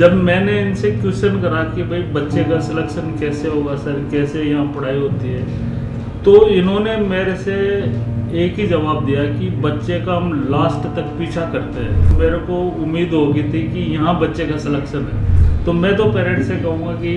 जब मैंने इनसे क्वेश्चन करा कि भाई बच्चे का सिलेक्शन कैसे होगा सर, कैसे यहाँ पढ़ाई होती है, तो इन्होंने मेरे से एक ही जवाब दिया कि बच्चे का हम लास्ट तक पीछा करते हैं। मेरे को उम्मीद हो गई थी कि यहाँ बच्चे का सिलेक्शन है, तो मैं तो पेरेंट्स से कहूँगा कि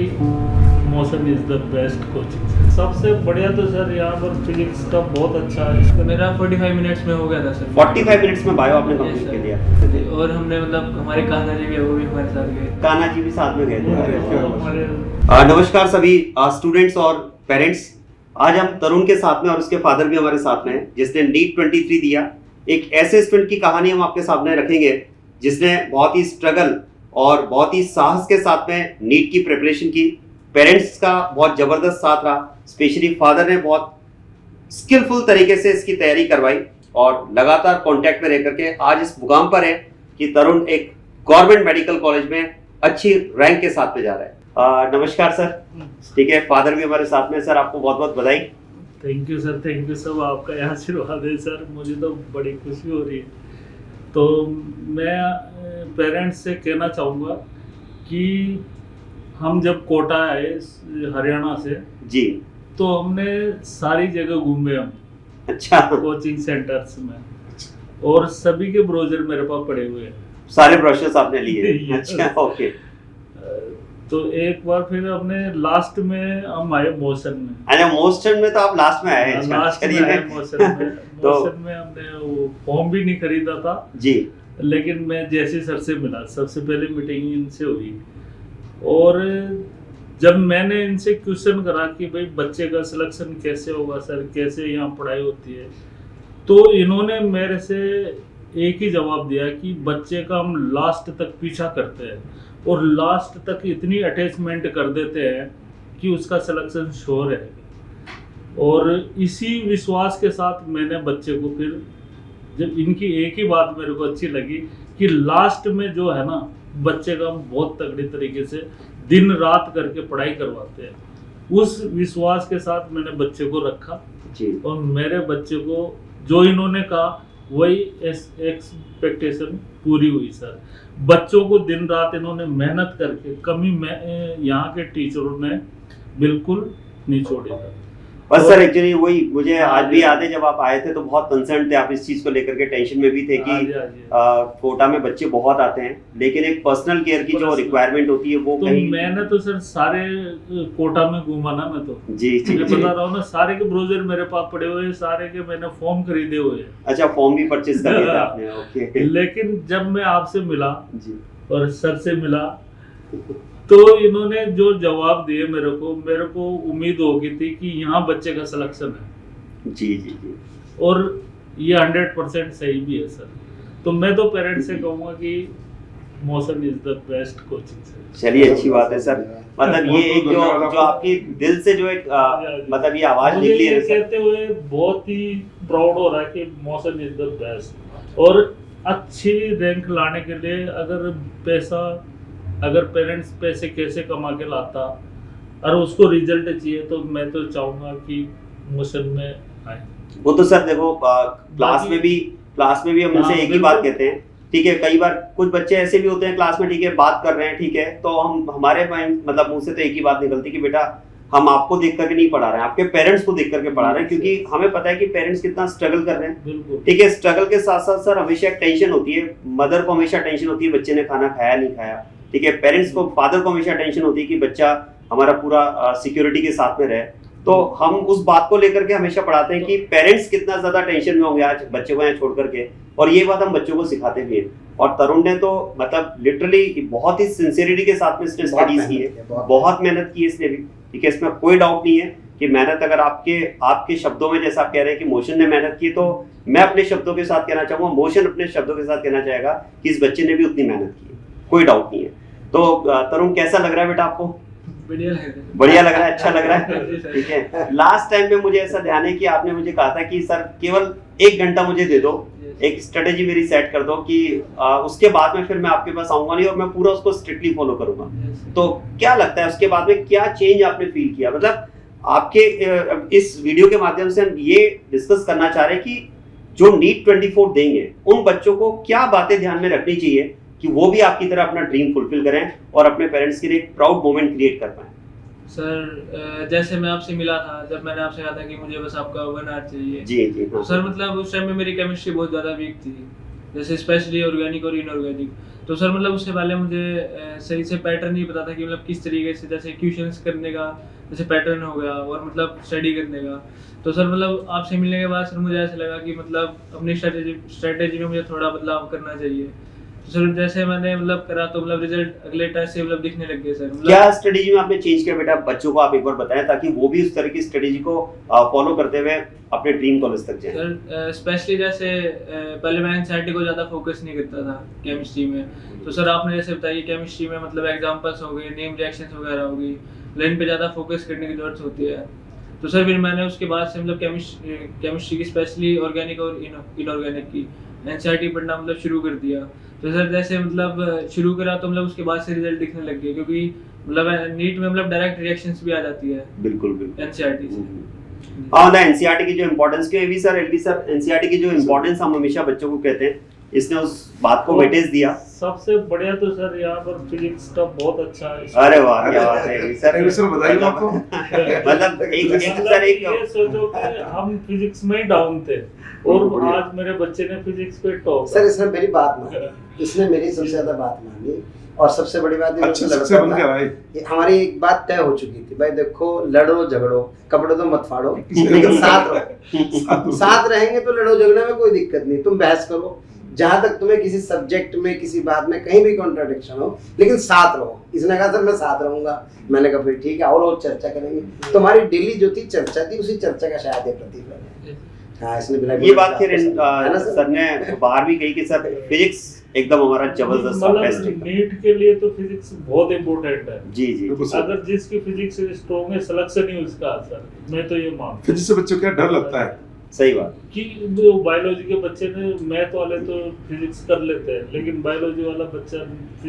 motion is the best coaching. सबसे बढ़िया तो सर यहाँ पर फिजिक्स का बहुत अच्छा है। तो मेरा 45 मिनट्स में हो गया था सर। 45 मिनट्स में बायो आपने कंप्लीट कर लिया। और हमने मतलब हमारे कान्हा जी भी है, वो भी हमारे साथ गए। कान्हा जी भी साथ में गए थे। नमस्कार सभी स्टूडेंट्स और पेरेंट्स। आज हम तरुण के साथ में और उसके फादर भी हमारे साथ में हैं, जिसने नीट 23 दिया। एक ऐसे स्टूडेंट की कहानी हम आपके सामने रखेंगे जिसने बहुत ही स्ट्रगल और बहुत ही साहस के साथ में नीट की प्रिपरेशन की। पेरेंट्स का बहुत ज़बरदस्त साथ रहा, स्पेशली फादर ने बहुत स्किलफुल तरीके से इसकी तैयारी करवाई और लगातार कांटेक्ट में रह करके आज इस मुकाम पर है कि तरुण एक गवर्नमेंट मेडिकल कॉलेज में अच्छी रैंक के साथ में जा रहा है। नमस्कार सर। ठीक है, फादर भी हमारे साथ में। सर आपको बहुत बहुत बधाई। Thank you sir, thank you सब। आपका यहाँ आशीर्वाद है सर, मुझे तो बड़ी खुशी हो रही है। तो मैं पेरेंट्स से कहना चाहूँगा कि हम जब कोटा आए हरियाणा से जी, तो हमने सारी जगह घूमे हम। अच्छा, कोचिंग सेंटर्स में, और सभी के ब्राउजर मेरे पास पड़े हुए हैं। सारे ब्रशेस आपने लिए? अच्छा, ओके। तो एक बार फिर हमने लास्ट में हम आए मोशन में। अच्छा, मोशन में तो आप लास्ट में आए हैं। लास्ट में आए मोशन में। मोशन में हमने वो फॉर्म भी नहीं खरीदा था जी, लेकिन मैं जैसे सर से मिला, सबसे पहले मीटिंग इनसे हुई, और जब मैंने इनसे क्वेश्चन करा कि भाई बच्चे का सिलेक्शन कैसे होगा सर, कैसे यहाँ पढ़ाई होती है, तो इन्होंने मेरे से एक ही जवाब दिया कि बच्चे का हम लास्ट तक पीछा करते हैं और लास्ट तक इतनी अटैचमेंट कर देते हैं कि उसका सिलेक्शन श्योर है। और इसी विश्वास के साथ मैंने बच्चे को फिर, जब इनकी एक ही बात मेरे को अच्छी लगी कि लास्ट में जो है ना, बच्चे का हम बहुत तगड़ी तरीके से दिन रात करके पढ़ाई करवाते हैं, उस विश्वास के साथ मैंने बच्चे को रखा जी। और मेरे बच्चे को जो इन्होंने कहा वही एक्सपेक्टेशन पूरी हुई सर। बच्चों को दिन रात इन्होंने मेहनत करके, कमी यहाँ के टीचरों ने बिल्कुल नहीं छोड़ी सर। और सर एक्चुअली वही मुझे आज भी याद है, जब आप आए थे तो बहुत कंसर्न थे आप इस चीज को लेकर के, टेंशन में भी थे कि कोटा में बच्चे बहुत आते हैं, लेकिन एक पर्सनल केयर की जो रिक्वायरमेंट होती है वो तो कहीं। मैंने तो सर सारे कोटा में घूमा ना, मैं तो जी जी मैं बता रहा हूँ ना, सारे के ब्राउजर मेरे पास पड़े हुए हैं, सारे के मैंने फॉर्म खरीदे हुए हैं। अच्छा, फॉर्म भी परचेज कर लिया था आपने? ओके। लेकिन जब मैं आपसे मिला जी और सर से मिला, तो इन्होंने जो जवाब दिए मेरे को उम्मीद हो गई थी कि यहाँ बच्चे का सिलेक्शन है। जी जी जी। और ये 100% सही भी है सर। तो मैं तो पेरेंट्स से कहूँगा कि motion is the best coaching sir. चलिए, अच्छी बात है सर। मतलब ये एक जो आपकी दिल से जो एक मतलब ये आवाज निकली है, कहते हुए बहुत ही प्राउड हो रहा है कि मोशन इज द बेस्ट। और अच्छी रैंक लाने के लिए अगर पेरेंट्स पैसे कैसे कमा के लाता और उसको रिजल्ट चाहिए, तो मैं तो चाहूंगा कि मोशन में आए। वो तो सर देखो, क्लास में भी हम उनसे एक ही बात कहते हैं। ठीक है, कई बार कुछ बच्चे ऐसे भी होते हैं क्लास में, ठीक है, बात कर रहे हैं, ठीक है, तो हमारे मतलब मुंह से तो एक ही बात निकलती कि बेटा हम आपको देख करके नहीं पढ़ा रहे हैं, आपके पेरेंट्स को देख करके पढ़ा रहे हैं, क्योंकि हमें पता है कि पेरेंट्स कितना स्ट्रगल कर रहे हैं। ठीक है, स्ट्रगल के साथ साथ सर हमेशा एक टेंशन होती है, मदर को हमेशा टेंशन होती है बच्चे ने खाना खाया नहीं खाया। ठीक है, पेरेंट्स को, फादर को हमेशा टेंशन होती है कि बच्चा हमारा पूरा सिक्योरिटी के साथ में रहे। तो हम उस बात को लेकर के हमेशा पढ़ाते हैं कि पेरेंट्स कितना ज्यादा टेंशन में होंगे आज बच्चे को यहाँ छोड़ करके, और ये बात हम बच्चों को सिखाते भी हैं। और तरुण ने तो मतलब लिटरली बहुत ही सिंसियरिटी के साथ में इसने स्टडीज की है, बहुत मेहनत की है इसने भी। ठीक है, इसमें कोई डाउट नहीं है कि मेहनत अगर आपके शब्दों में, जैसा आप कह रहे हैं कि मोशन ने मेहनत की, तो मैं अपने शब्दों के साथ कहना चाहूंगा, मोशन अपने शब्दों के साथ कहना चाहेगा कि इस बच्चे ने भी उतनी मेहनत की है, कोई डाउट नहीं है। तो तरुण, कैसा लग रहा है बेटा आपको? बढ़िया लग रहा है। बढ़िया लग रहा है, अच्छा लग रहा है। ठीक है, लास्ट टाइम में मुझे ऐसा ध्यान है कि आपने मुझे कहा था कि सर केवल 1 घंटा मुझे दे दो, एक स्ट्रेटेजी मेरी सेट कर दो कि उसके बाद में फिर मैं आपके पास आऊंगा नहीं और मैं पूरा उसको स्ट्रिक्टली फॉलो करूंगा। तो क्या लगता है उसके बाद में क्या चेंज आपने फील किया? मतलब आपके इस वीडियो के माध्यम से हम ये डिस्कस करना चाह रहे हैं कि जो नीट 24 देंगे उन बच्चों को क्या बातें ध्यान में रखनी चाहिए कि वो भी आपकी तरह अपना ड्रीम फुलफिल करें और अपने पेरेंट्स के लिए एक प्राउड मोमेंट क्रिएट कर पाएं? सर जैसे मैं आपसे मिला था, जब मैंने आपसे कहा था कि मुझे बस आपका 1 आवर चाहिए, जी जी तो हाँ। सर मतलब उस टाइम में मेरी केमिस्ट्री बहुत ज़्यादा वीक थी, जैसे स्पेशली ऑर्गेनिक और इनऑर्गेनिक। तो सर मतलब उससे पहले मुझे सही से पैटर्न नहीं पता था कि मतलब किस तरीके से जैसे क्वेश्चंस करने का जैसे पैटर्न हो गया और मतलब स्टडी करने का। तो सर मतलब आपसे मिलने के बाद सर मुझे ऐसा लगा कि मतलब अपनी स्ट्रेटेजी में मुझे थोड़ा बदलाव करना चाहिए। तो सर जैसे मैंने मतलब करा तो मतलब रिजल्ट अगले टेस्ट से मतलब दिखने लग गए सर। मतलब क्या स्ट्रेटेजी में आपने चेंज किया बेटा, बच्चों को आप एक बार बताएं ताकि वो भी उस तरह की स्ट्रेटेजी को फॉलो करते हुए अपने ड्रीम कॉलेज तक जाएं? सर स्पेशली जैसे पहले मैं एनसीईआरटी को ज़्यादा फोकस नहीं करता था केमिस्ट्री में। तो सर आपने जैसे बताया केमिस्ट्री में मतलब एग्जांपल्स हो गए, नेम रिएक्शंस वगैरह हो गई, लाइन पे ज़्यादा फोकस करने की जरूरत होती है। तो सर फिर मैंने उसके बाद से मतलब केमिस्ट्री की स्पेशली ऑर्गेनिक और इनऑर्गेनिक की एनसीईआरटी पढ़ना मतलब शुरू कर दिया। तो सर जैसे मतलब शुरू करा तो मतलब उसके बाद से रिजल्ट दिखने लग गए, क्योंकि मतलब नीट में मतलब डायरेक्ट रिएक्शंस भी आ जाती है बिल्कुल बिल्कुल एनसीईआरटी से। हाँ मतलब एनसीईआरटी की जो इम्पोर्टेंस क्यों एलवी सर एनसीईआरटी की जो इम्पोर्टेंस हम हमेशा बच्चों को कहते हैं, इसने उस बात को वेटेज दिया। सबसे बढ़िया तो सर यहाँ पर फिजिक्स का बहुत अच्छा है। अरे वाह क्या बात है एलवी सर बताइए आपको। मतलब एक सर एक ये सोचो कि हम फिजिक्स में ही डाउन थे और आज मेरे बच्चे ने फिजिक्स पे टॉप। सर इसने मेरी बात मानी, इसने मेरी सबसे ज्यादा बात मानी। और सबसे बड़ी बात ये अच्छा सबसे बन गया भाई, हमारी एक बात तय हो चुकी थी, भाई देखो लड़ो झगड़ो कपड़े तो मत फाड़ो लेकिन साथ रहो। साथ रहेंगे तो लड़ो झगड़े में कोई दिक्कत नहीं, तुम बहस करो जहां तक तुम्हें किसी सब्जेक्ट में किसी बात में कहीं भी कॉन्ट्राडिक्शन हो, लेकिन साथ रहो। इसने कहा सर मैं साथ रहूंगा, मैंने कहा फिर ठीक है और चर्चा करेंगे। तो हमारी डेली जो थी चर्चा थी, उसी चर्चा का शायद ये प्रतिफल है। हाँ इसने बिल्कुल ये बात फिर सर ने बाहर भी कही कि सर फिजिक्स एकदम हमारा जबरदस्त बेस्ट है। नीट के लिए तो फिजिक्स बहुत इम्पोर्टेंट है। जी जी अगर जिसकी फिजिक्स स्ट्रॉन्ग है सिलेक्शन ही उसका असर, मैं तो ये मानता हूँ। फिजिक्स से बच्चों को क्या डर लगता है, सही बात कि बायोलॉजी के बच्चे ने मैथ वाले तो फिजिक्स कर लेते हैं, लेकिन बायोलॉजी वाला बच्चा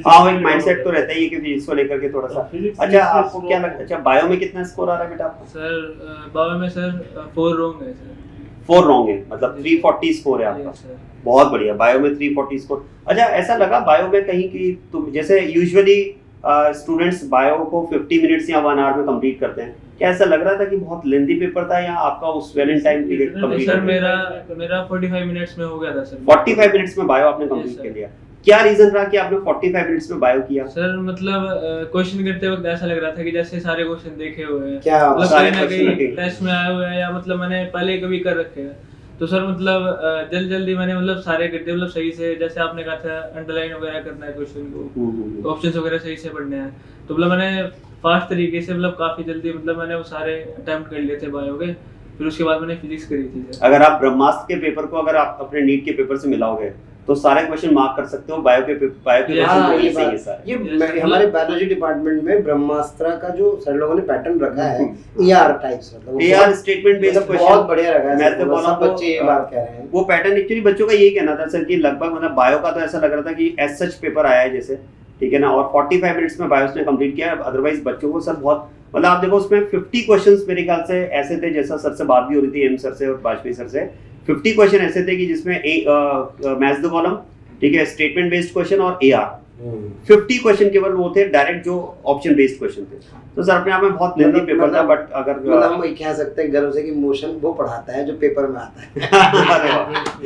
हाँ एक माइंडसेट तो रहता ही है कि फिजिक्स को लेकर के थोड़ा सा। अच्छा आपको क्या लगता है, अच्छा बायो में कितना स्कोर आ रहा है बेटा आपका? सर बायो में सर 4 रॉन्ग है सर। 4 रॉन्ग है, मतलब 340 स्कोर है आपका। बहुत बढ़िया, बायो में 340 स्कोर। अच्छा ऐसा लगा बायो में कहीं कि तुम जैसे यूजुअली स्टूडेंट्स बायो को 50 मिनट्स या 1 आवर में कंप्लीट करते हैं, क्या ऐसा लग रहा था कि बहुत लेंथी पेपर था या आपका उस well in time period complete? Sir मेरा 45 मिनट्स में हो गया था सर। 45 मिनट्स में बायो आपने कंप्लीट कर लिया। क्या रीजन रहा कि आपने 45 मिनट्स में बायो किया? सर मतलब क्वेश्चन करते वक्त ऐसा लग रहा था कि जैसे सारे क्वेश्चन देखे हुए हैं, क्या मतलब सारे कहीं ना question कहीं टेस्ट में आए हुए हैं या मतलब मैंने पहले कभी कर रखे हैं। तो सर मतलब जल्दी मैंने मतलब सारे कर दिए, मतलब सही से जैसे आपने कहा था अंडरलाइन वगैरह करना है क्वेश्चन को, ऑप्शंस वगैरह सही से पढ़ने हैं। तो मतलब मैंने फास्ट तरीके से मतलब काफी जल्दी मतलब मैंने वो सारे अटेम्प्ट कर लिए थे बायो के। फिर उसके बाद मैंने फिजिक्स करी थी सर। अगर आप ब्रह्मास्त्र के पेपर को अगर आप अपने नीट के पेपर से मिलाओगे तो सारे क्वेश्चन मार्क कर सकते हो। बायो के हाँ, क्वेश्चन ये सही है बात- सारे। ये हमारे बायोलॉजी डिपार्टमेंट में ब्रह्मास्त्र का जो सर लोगों ने पैटर्न रखा है ER टाइप्स, मतलब एआर स्टेटमेंट बेस्ड बहुत क्वेश्चन बढ़िया रखा है। मैं तो बोला सब बच्चे ये बात कह रहे हैं। वो पैटर्न एक्चुअली बच्चों का यही कहना था सर कि लगभग मतलब बायो का तो ऐसा लग रहा था कि एज सच पेपर आया है जैसे, ठीक है ना, और 45 मिनट्स में बायोस ने कंप्लीट किया। अदरवाइज बच्चों को सर बहुत मतलब आप देखो उसमें 50 क्वेश्चंस मेरे ख्याल से ऐसे थे, जैसा सर से बात भी हो रही थी एम सर से और वाजपेयी सर से, 50 क्वेश्चन ऐसे थे कि जिसमें मैच द कॉलम, ठीक है, स्टेटमेंट बेस्ड क्वेश्चन और AR 50 क्वेश्चन केवल वो थे डायरेक्ट जो ऑप्शन बेस्ड क्वेश्चन थे। तो सर अपने आप में बहुत लेंथी पेपर था, बट अगर मतलब हम ये कह सकते हैं गर्व से कि मोशन वो पढ़ाता है जो पेपर में आता है। अरे वाह,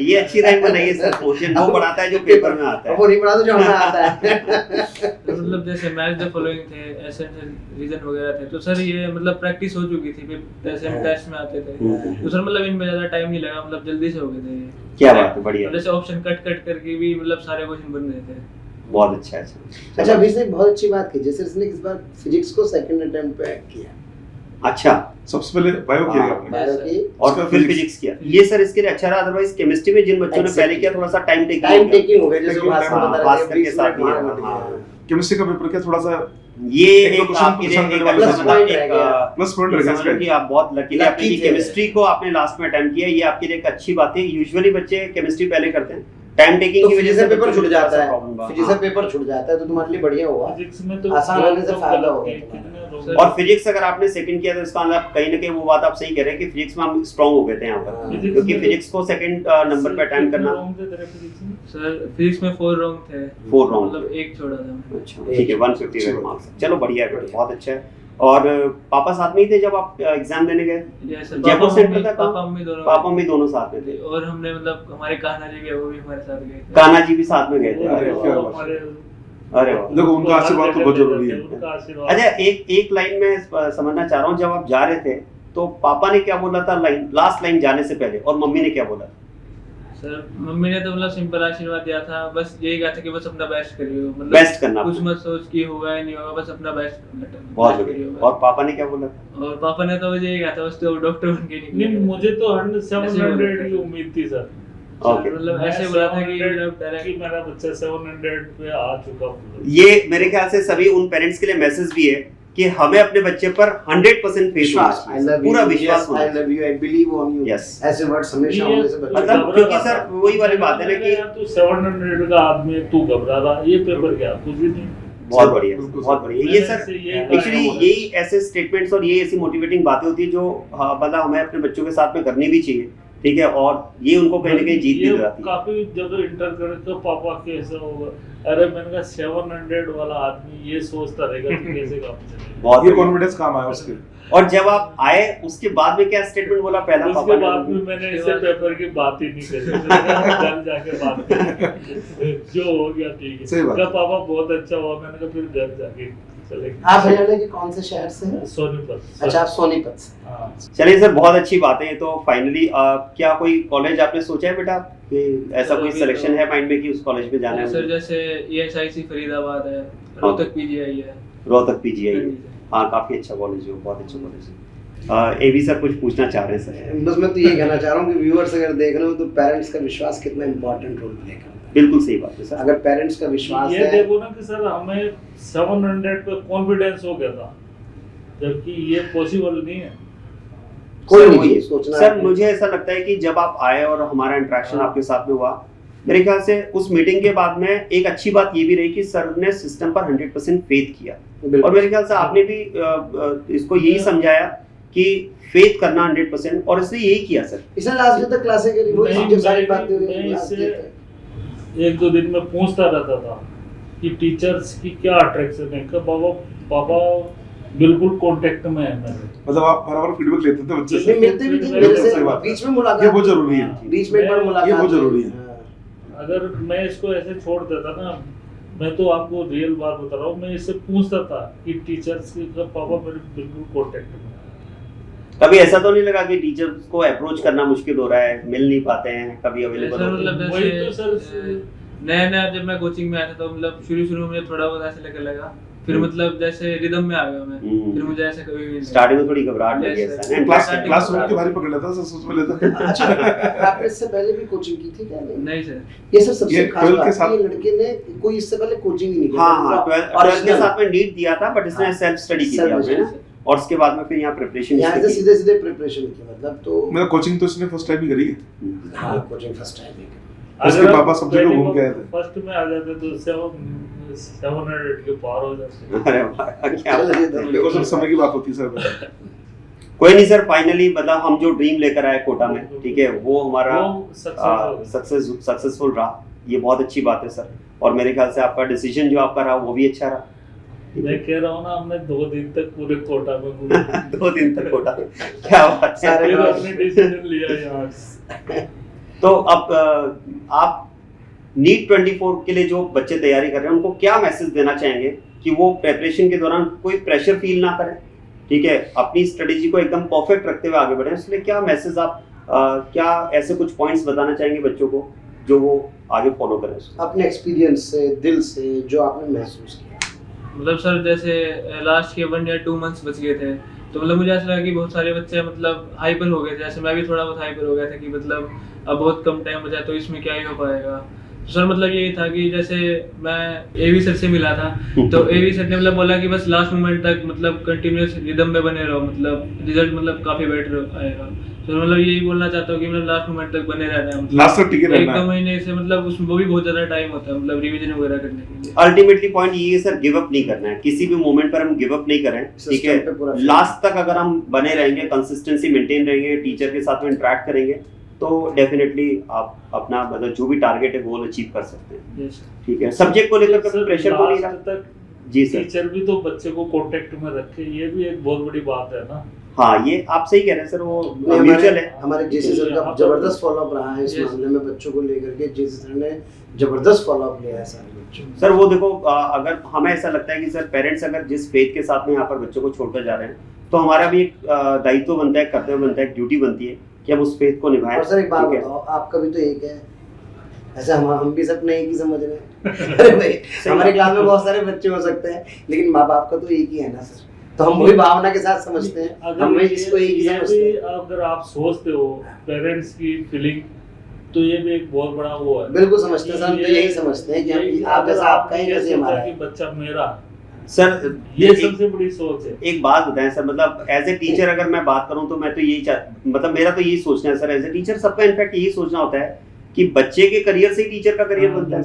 ये अच्छी रैंक बनाई है सर। क्वेश्चन वो पढ़ाता है जो पेपर में आता है, वो नहीं पढ़ाता जो हमें आता है। तो मतलब जैसे मैच द फॉलोइंग थे, एसेंशियल रीजन वगैरह थे, तो सर ये मतलब प्रैक्टिस हो चुकी थी, फिर जैसे हम टेस्ट में आते थे तो सर मतलब इनमें ज्यादा टाइम नहीं लगा, मतलब जल्दी से हो गए थे। क्या बात है, बढ़िया, जैसे ऑप्शन कट करके भी मतलब सारे क्वेश्चन बन रहे थे। बहुत अच्छा है। अच्छा अभी इसने बहुत अच्छी बात की, जैसे इसने इस बार फिजिक्स को सेकंड अटेम्प्ट पे किया। अच्छा, सबसे पहले बायो किया आपने बायो की और फिर फिजिक्स किया, ये सर इसके लिए अच्छा रहा। अदरवाइज केमिस्ट्री में जिन बच्चों ने पहले किया थोड़ा सा टाइम टेकिंग हो गया, जैसे भास्कर के साथ भी है। केमिस्ट्री का पेपर क्या थोड़ा सा ये एक आपके लिए एक प्लस पॉइंट रह गया। प्लस पॉइंट रह समझ लो कि आप बहुत लकी थे आपने केमिस्ट्री को आपने लास्ट में अटेम्प्ट किया, ये आपके लिए एक अच्छी बात है। यूजुअली बच्चे केमिस्ट्री पहले करते हैं, टाइम टेकिंग की वजह से पेपर छूट जाता है, फिजिक्स से पेपर छूट जाता है, तो तुम्हारे लिए बढ़िया हुआ, फिजिक्स में तो आसान होने से फायदा हो गया। और फिजिक्स अगर आपने सेकंड किया तो इसका मतलब कहीं ना कहीं वो बात आप सही कह रहे हैं कि फिजिक्स में हम स्ट्रांग हो गए थे यहाँ पर, क्योंकि फिजिक्स को सेकंड नंबर पे अटेम्प्ट करना सर फिजिक्स में 4 रॉन्ग थे। 4 wrong मतलब थे। एक छोड़ा था मैंने। अच्छा ठीक है 150 मार्क्स। चलो बढ़िया है बेटा, बहुत अच्छा है। और पापा साथ में ही थे जब आप एग्जाम देने गए? यस सर, जयपुर सेंटर था? पापा मम्मी दोनों। पापा मम्मी दोनों साथ में थे। और हमने मतलब हमारे कान्हा जी के वो भी हमारे साथ गए थे। कान्हा जी भी साथ में गए थे? वो अरे क्या वाह, बात। हमारे अरे वाह। देखो उनका आशीर्वाद तो बहुत जरूरी है। उनका आशीर्वाद। अच्छा एक लाइन में समझना चाह रहा हूँ, जब आप जा रहे थे तो पापा ने क्या बोला था लास्ट लाइन जाने से पहले, और मम्मी ने क्या बोला? सर मम्मी ने तो मतलब सिंपल आशीर्वाद दिया था, बस यही कहा था कि बस अपना बेस्ट करियो, मतलब बेस्ट करना कुछ आपको। मत सोच कि होगा या नहीं होगा, बस अपना बेस्ट बहुत बढ़िया। और पापा ने क्या बोला? और पापा ने तो मुझे यही कहा था बस तो डॉक्टर बन के नहीं, निकले। मुझे तो 700 की उम्मीद थी सर। ओके। मतलब ऐसे बोला था कि मतलब कि डायरेक्ट मेरा बच्चा 700 पे आ चुका हूँ। ये मेरे ख्याल से सभी उन पेरेंट्स के लिए मैसेज भी है कि हमें अपने बच्चे पर 100% फेथ विश्वास, I love you, पूरा विश्वास yes, होना I love you, I believe on you. Yes. ऐसे वर्ड्स हमेशा होने से बच्चों मतलब को- क्योंकि सर वही वाली बात है ना कि तू 700 का आदमी है, तू घबरा रहा, ये पेपर क्या कुछ भी नहीं। बहुत बढ़िया, बिल्कुल बहुत सर। बढ़िया। ये मैंने सर इससे यही एक्चुअली कहा है। यही ऐसे स्टेटमेंट्स और ये ऐसी मोटिवेटिंग बातें होती है जो मतलब हमें अपने बच्चों के साथ में करनी भी चाहिए, ठीक है, और ये उनको कहीं ना कहीं जीत भी ये दिलाती है। काफी जब इंटर करे तो पापा कैसे होगा, अरे मैंने कहा 700 वाला आदमी ये सोचता रहेगा तो कैसे काम चलेगा। बहुत ये बढ़िया। कॉन्फिडेंस काम आया उसके। और जब आप आए उसके बाद में क्या स्टेटमेंट बोला पहला उसके पापा बाद ने? में मैंने इससे पेपर की बात ही नहीं करी, घर जाके बात करी। जो हो गया ठीक है। सही बात। कहा पापा बहुत अच्छा हुआ, मैंने कहा फिर घर जाके चलेंगे। आप हरियाणा के कौन से शहर से हैं? सोनीपत। अच्छा आप सोनीपत से। हाँ। चलिए सर, बहुत अच्छी बात है। तो फाइनली क्या कोई कॉलेज आपने सोचा है बेटा कि ऐसा कोई अभी सिलेक्शन तो- है माइंड में कि उस कॉलेज में जाना है सर मुझे? जैसे ESIC फरीदाबाद है, रोहतक PGI है। रोहतक PGI, हाँ काफी अच्छा कॉलेज है, बहुत अच्छा कॉलेज है। एवी सर कुछ पूछना चाह रहे हैं सर? बस मैं तो ये कहना चाह रहा हूँ कि व्यूअर्स अगर देख रहे हो तो पेरेंट्स का विश्वास कितना इंपॉर्टेंट रोल प्ले करता है। बिल्कुल सही बात है सर। अगर पेरेंट्स का विश्वास ये है, देखो ना कि सर हमें 700 पे कॉन्फिडेंस हो गया था, जबकि ये पॉसिबल नहीं है। कोई सर, नहीं मुझे- सोचना सर है। मुझे ऐसा लगता है कि जब आप आए और हमारा इंटरेक्शन हाँ। आपके साथ में हुआ, मेरे ख्याल से उस मीटिंग के बाद में एक अच्छी बात ये भी रही कि सर ने सिस्टम पर 100% फेथ किया, बिल्कुल। और मेरे ख्याल से आपने भी इसको यही समझाया कि फेथ करना 100%, और इसने यही किया सर। इसने लास्ट तक क्लासे करी, वो नहीं, जब सारी मैं- बातें मैं हुई लास्ट इससे- तक। 1-2 दिन में पूछता रहता था कि टीचर्स की क्या अट्रैक्शन है, कि पापा बिल्कुल कांटेक्ट में है मेरे। मतलब आप बराबर फीडबैक लेते थे बच्चे नहीं, से। मिलते भी थे बिल्कुल मेरे से, सही बात है। बीच में ये मुलाकात, बहुत जरूरी है। बीच में एक बार ये मुलाकात बहुत जरूरी है। हाँ। अगर मैं इसको ऐसे छोड़ देता ना, मैं तो आपको रियल बात बता रहा हूँ, मैं इससे पूछता था कि टीचर्स की पापा मेरे बिल्कुल कांटेक्ट में है। कभी ऐसा तो नहीं लगा कि टीचर्स को अप्रोच करना मुश्किल हो रहा है, मिल नहीं पाते हैं, कभी अवेलेबल सर होते हैं? मतलब वही तो जैसे सर नया नया जब मैं कोचिंग में आया था तो मतलब शुरू में मुझे थोड़ा बहुत ऐसे लगने लगा, फिर मतलब जैसे रिदम में आ गया मैं, फिर मुझे ऐसे कभी भी नहीं स्टार्टिंग में थोड़ी घबराहट लगी Yes, ऐसा sir. है। क्लास Starting क्लास रूम में के बाहर पकड़ लेता सर, सोच में लेता। अच्छा आपने इससे पहले भी कोचिंग की थी क्या? नहीं नहीं सर। ये सब सबसे ये खास 12 के बात साथ- है, ये लड़के ने कोई इससे पहले कोचिंग ही नहीं की। हाँ हाँ, 12 के साथ में नीट दिया था, बट इसने हाँ। सेल्फ स्टडी की थी Self आपने ना, study। और उसके बाद में फिर यहाँ प्रिपरेशन यहाँ से सीधे सीधे प्रिपरेशन की, मतलब तो मेरा कोचिंग तो इसने फर्स्ट टाइम ही करी है। हाँ कोचिंग फर्स्ट टाइम ही। उसके अगर पापा सब जगह पहले घूम के आए थे। फर्स्ट में आ जाते तो 700 के पार हो जाते। अरे वाह, क्या बात है। देखो सर, समय की बात होती है सर। कोई नहीं सर, फाइनली मतलब हम जो ड्रीम लेकर आए कोटा में, ठीक है, वो हमारा वो सक्सेसफुल रहा। ये बहुत अच्छी बात है सर, और मेरे ख्याल से आपका डिसीजन जो आपका रहा वो भी अच्छा रहा। मैं कह रहा हूँ ना, हमने 2 दिन तक पूरे कोटा में घूमे। 2 दिन तक कोटा, क्या बात है। सारे फिर बात- हमने डिसीजन लिया यहाँ से। तो अब आप नीट 24 के लिए जो बच्चे तैयारी कर रहे हैं उनको क्या मैसेज देना चाहेंगे कि वो प्रेपरेशन के दौरान कोई प्रेशर फील ना करें, ठीक है, अपनी स्ट्रेटेजी को एकदम परफेक्ट रखते हुए आगे बढ़ें? इसलिए क्या मैसेज आप क्या ऐसे कुछ पॉइंट्स बताना चाहेंगे बच्चों को जो वो आगे फॉलो करें उसको? अपने एक्सपीरियंस से, दिल से, जो आपने महसूस किया। मतलब सर जैसे लास्ट के 1 या 2 मंथ्स बच गए थे, तो मतलब मुझे ऐसा लगा कि बहुत सारे बच्चे मतलब हाइपर हो गए थे, जैसे मैं भी थोड़ा बहुत हाइपर हो गया था कि मतलब अब बहुत कम टाइम बचा तो इसमें क्या ही हो पाएगा। तो सर मतलब यही था कि जैसे मैं एवी सर से मिला था, तो एवी सर ने मतलब बोला कि बस लास्ट मोमेंट तक मतलब कंटिन्यूअस रिदम में बने रहो, मतलब रिजल्ट मतलब काफी बेटर आएगा। तो मतलब यही बोलना चाहता हूँ कि मतलब लास्ट मोमेंट तक बने रहना है, मतलब लास्ट तक टिके रहना 1-2 है। महीने से मतलब उसमें वो भी बहुत ज्यादा टाइम होता है मतलब रिवीजन वगैरह करने के लिए। अल्टीमेटली पॉइंट ये है सर, गिव अप नहीं करना है, किसी भी मोमेंट पर हम गिव अप नहीं करें, ठीक है। System पे पूरा लास्ट तक अगर हम बने रहेंगे, कंसिस्टेंसी मेंटेन रहेंगे, टीचर के साथ में इंटरेक्ट करेंगे, तो डेफिनेटली आप अपना मतलब जो भी टारगेट है गोल अचीव कर सकते हैं। यस ठीक है, सब्जेक्ट को लेकर कभी प्रेशर तो नहीं लास्ट रहा? तक जी सर। टीचर भी तो बच्चे को कांटेक्ट में रखे, ये भी एक बहुत बड़ी बात है ना। हाँ, ये आप सही कह रहे हैं सर, वो नहीं, म्यूचुअल है। हमारे जेसी सर का जबरदस्त फॉलोअप रहा है इस Yes. मामले में बच्चों को लेकर के। जेसी सर ने जबरदस्त फॉलोअप लिया है सारे बच्चों को। सर वो देखो, अगर हमें ऐसा लगता है कि सर पेरेंट्स अगर जिस फेथ के साथ में यहाँ पर बच्चों को छोड़कर जा रहे हैं, तो हमारा भी एक दायित्व बनता है, कर्तव्य बनता है, ड्यूटी बनती है कि हम उस फेथ को निभाएं। और सर एक बात ठीक है? बताओ, आपका भी तो एक है, ऐसा हम भी सपने एक ही समझ रहे हैं। अरे भाई, हमारे क्लास में बहुत सारे बच्चे हो सकते हैं, लेकिन माँ बाप का तो एक ही है ना सर, तो हम वही भावना के साथ समझते हैं, हम इसको एक ही समझते भी हैं। अगर आप सोचते हो पेरेंट्स की फीलिंग, तो ये भी एक बहुत बड़ा वो है। बिल्कुल समझते हैं सर, हम तो यही समझते हैं कि हम आप जैसा आपका ही जैसे हमारा है। कि बच्चा मेरा, सर ये सबसे बड़ी सोच है। एक बात बताएं सर, मतलब एज ए टीचर अगर मैं बात करूं तो मैं तो यही मतलब मेरा तो यही सोचना है सर, एज ए टीचर सबका इनफैक्ट यही सोचना होता है कि बच्चे के करियर से ही टीचर का करियर बनता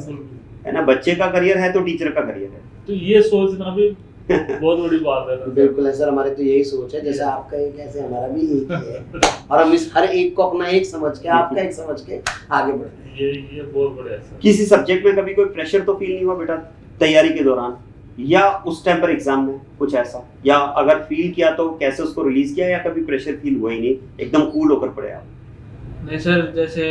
है ना। बच्चे का करियर है तो टीचर का करियर है। तो ये सोचना भी बहुत बड़ी बात है ना। बिल्कुल है सर, हमारे तो यही सोच है, जैसे आपका एक ऐसे हमारा भी एक ही है, और हम इस हर एक को अपना एक समझ के, आपका एक समझ के आगे बढ़ रहे हैं। ये बहुत बढ़िया है सर। किसी सब्जेक्ट में कभी कोई प्रेशर तो फील नहीं हुआ बेटा तैयारी के दौरान, या उस टाइम पर एग्जाम में कुछ ऐसा, या अगर फील किया तो कैसे उसको रिलीज किया, या कभी प्रेशर फील हुआ ही नहीं, एकदम कूल होकर पड़े आप? नहीं सर, जैसे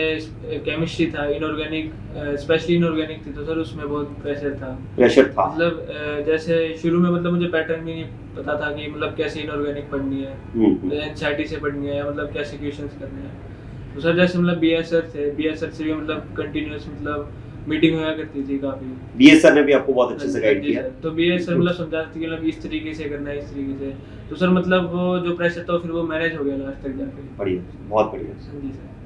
केमिस्ट्री था, इनऑर्गेनिक, स्पेशली इनऑर्गेनिक थी, तो सर उसमें बहुत प्रेशर था। प्रेशर था? मतलब जैसे शुरू में मतलब मुझे पैटर्न भी नहीं पता था कि मतलब कैसे इनऑर्गेनिक पढ़नी है, एनसीईआरटी से पढ़नी है, मतलब कैसे क्वेश्चंस करने हैं। तो सर जैसे मतलब बीएस सर थे, बीएस सर से भी मतलब कंटिन्यूअस मतलब मीटिंग हुआ करती थी काफी। बीएस सर ने भी आपको बहुत अच्छे से गाइड किया? तो बीएस सर मतलब समझाते थे कि मतलब इस तरीके से करना है, इस तरीके से। तो सर मतलब वो जो प्रेशर था फिर वो मैनेज हो गया लास्ट तक जाके। बढ़िया, बहुत बढ़िया। जी सर।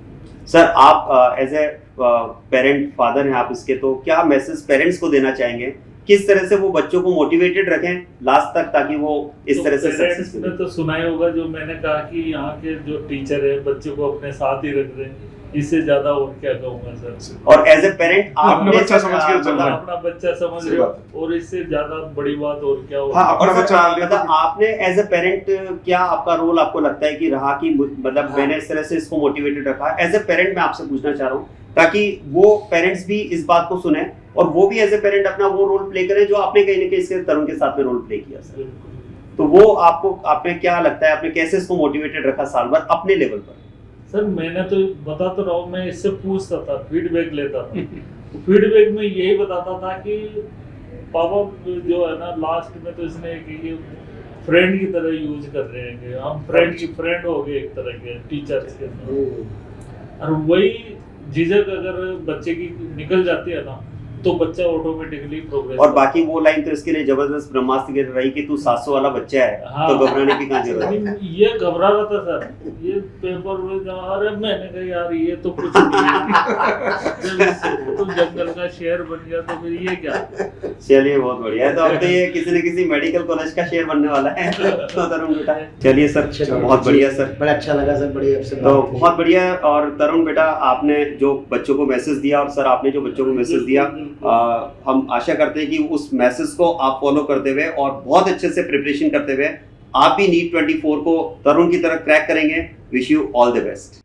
सर आप एज ए पेरेंट फादर हैं आप इसके, तो क्या मैसेज पेरेंट्स को देना चाहेंगे, किस तरह से वो बच्चों को मोटिवेटेड रखें लास्ट तक, ताकि वो इस तरह से पेरेंट्स ने तो सुना ही होगा जो मैंने कहा कि यहाँ के जो टीचर है बच्चे को अपने साथ ही रख रहे हैं, इससे ज्यादा और क्या कहूंगा सर। और एज ए पेरेंट अपना बच्चा समझ के चल रहा है। अपना बच्चा समझ सही रहे हो, बात है। और इससे ज्यादा बड़ी बात और क्या हाँ, होगा। अपना और बच्चा सर, मतलब आपने एज ए पेरेंट क्या आपका रोल आपको लगता है कि रहा, कि मतलब हाँ। मैंने इस तरह से इसको मोटिवेटेड रखा? एज ए पेरेंट मैं आपसे पूछना चाह रहा हूँ, ताकि वो पेरेंट्स भी इस बात को सुने और वो भी एज ए पेरेंट अपना वो रोल प्ले करें जो आपने कहीं ना कहीं इसके तरुण के साथ में रोल प्ले किया सर। तो वो आपने क्या लगता है, आपने कैसे इसको मोटिवेटेड रखा साल भर अपने लेवल पर? सर मैंने तो बता तो रहा हूँ, मैं इससे पूछता था, फीडबैक लेता था। फीडबैक में यही बताता था कि पापा जो है ना, लास्ट में तो इसने कि फ्रेंड की तरह यूज कर रहे हैं कि हम फ्रेंड हो गए एक तरह के टीचर्स के साथ। और वही झिझक अगर बच्चे की निकल जाती है ना, तो बच्चा ऑटोमेटिकली प्रोग्रेस। और बाकी वो लाइन तो इसके लिए जबरदस्त ब्रह्मास्त्र की रही कि तू 700 वाला बच्चा है, हाँ। तो घबराने की कहाँ जरूरत है? ये घबरा रहा था सर, ये पेपर में अरे मैंने कहा यार ये तो कुछ नहीं है। तो जंगल का शेर बन गया तो फिर ये क्या। चलिए बहुत बढ़िया है, तो अब तो ये किसी न किसी मेडिकल कॉलेज का शेर बनने वाला है। तो तरुण बेटा, चलिए सर, बहुत बढ़िया सर, बड़ा अच्छा लगा सर, बड़ी आपसे तो बहुत बढ़िया है। और तरुण बेटा, आपने जो बच्चों को मैसेज दिया, और सर आपने जो बच्चों को मैसेज दिया, हम आशा करते हैं कि उस मैसेज को आप फॉलो करते हुए और बहुत अच्छे से प्रिपरेशन करते हुए आप भी नीट 24 को तरुण की तरह क्रैक करेंगे। Wish you all the best.